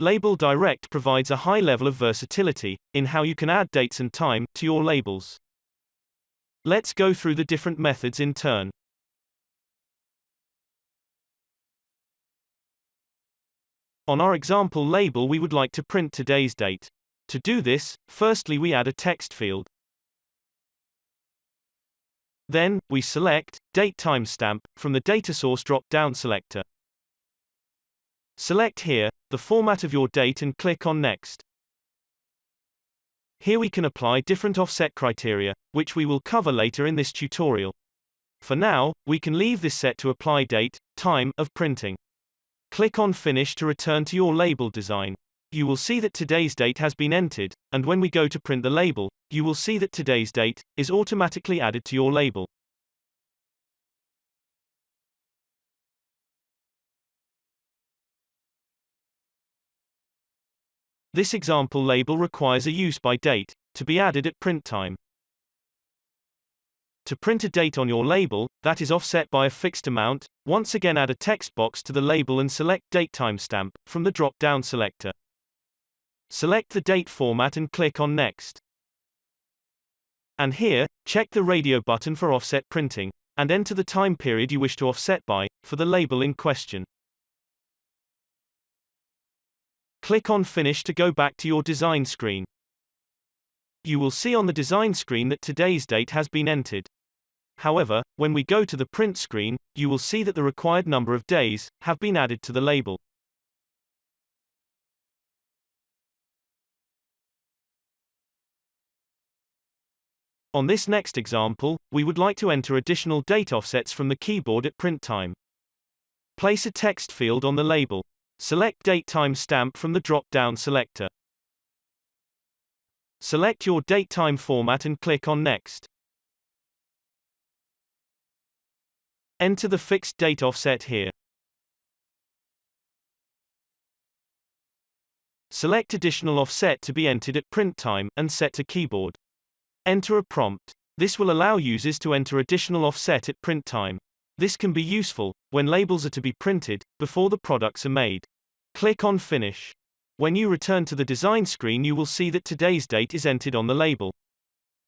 Label Direct provides a high level of versatility in how you can add dates and time to your labels. Let's go through the different methods in turn. On our example label, we would like to print today's date. To do this, firstly we add a text field. Then, we select Date Timestamp from the Data Source drop-down selector. Select here the format of your date and click on Next. Here we can apply different offset criteria, which we will cover later in this tutorial. For now, we can leave this set to apply date, time of printing. Click on Finish to return to your label design. You will see that today's date has been entered, and when we go to print the label, you will see that today's date is automatically added to your label. This example label requires a use by date to be added at print time. To print a date on your label that is offset by a fixed amount, once again add a text box to the label and select Date Timestamp from the drop-down selector. Select the date format and click on Next. And here, check the radio button for offset printing, and enter the time period you wish to offset by, for the label in question. Click on Finish to go back to your design screen. You will see on the design screen that today's date has been entered. However, when we go to the print screen, you will see that the required number of days have been added to the label. On this next example, we would like to enter additional date offsets from the keyboard at print time. Place a text field on the label. Select Date Timestamp from the drop-down selector. Select your date time format and click on Next. Enter the fixed date offset here. Select additional offset to be entered at print time and set to keyboard. Enter a prompt. This will allow users to enter additional offset at print time. This can be useful when labels are to be printed before the products are made. Click on Finish. When you return to the design screen, you will see that today's date is entered on the label.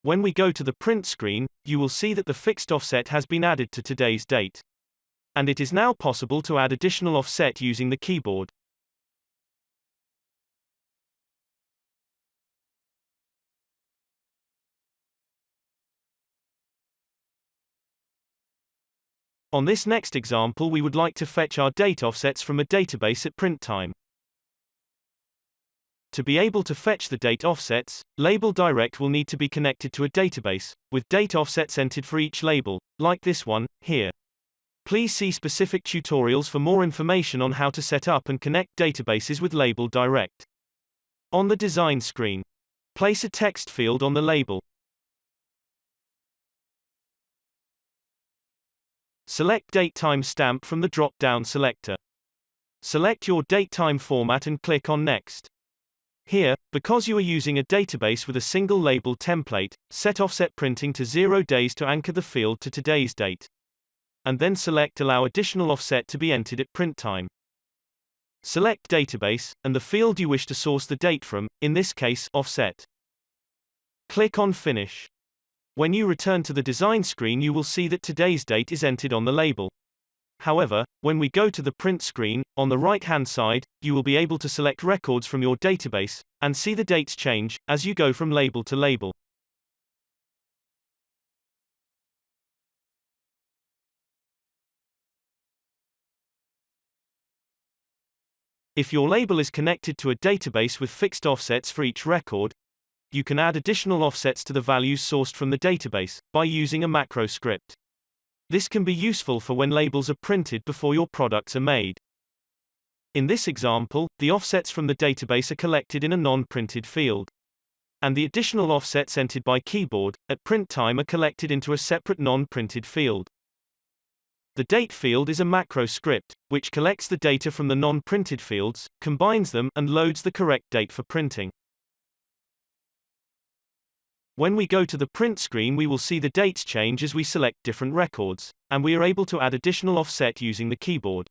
When we go to the print screen, you will see that the fixed offset has been added to today's date. And it is now possible to add additional offset using the keyboard. On this next example, we would like to fetch our date offsets from a database at print time. To be able to fetch the date offsets, Label Direct will need to be connected to a database, with date offsets entered for each label, like this one, here. Please see specific tutorials for more information on how to set up and connect databases with Label Direct. On the design screen, place a text field on the label. Select Date Timestamp from the drop-down selector. Select your date time format and click on Next. Here, because you are using a database with a single label template, set offset printing to 0 days to anchor the field to today's date. And then select Allow additional offset to be entered at print time. Select Database, and the field you wish to source the date from, in this case, Offset. Click on Finish. When you return to the design screen, you will see that today's date is entered on the label. However, when we go to the print screen, on the right-hand side, you will be able to select records from your database, and see the dates change as you go from label to label. If your label is connected to a database with fixed offsets for each record, you can add additional offsets to the values sourced from the database by using a macro script. This can be useful for when labels are printed before your products are made. In this example, the offsets from the database are collected in a non-printed field. And the additional offsets entered by keyboard at print time are collected into a separate non-printed field. The date field is a macro script, which collects the data from the non-printed fields, combines them, and loads the correct date for printing. When we go to the print screen, we will see the dates change as we select different records, and we are able to add additional offset using the keyboard.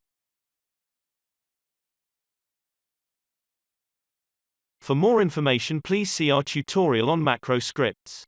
For more information, please see our tutorial on macro scripts.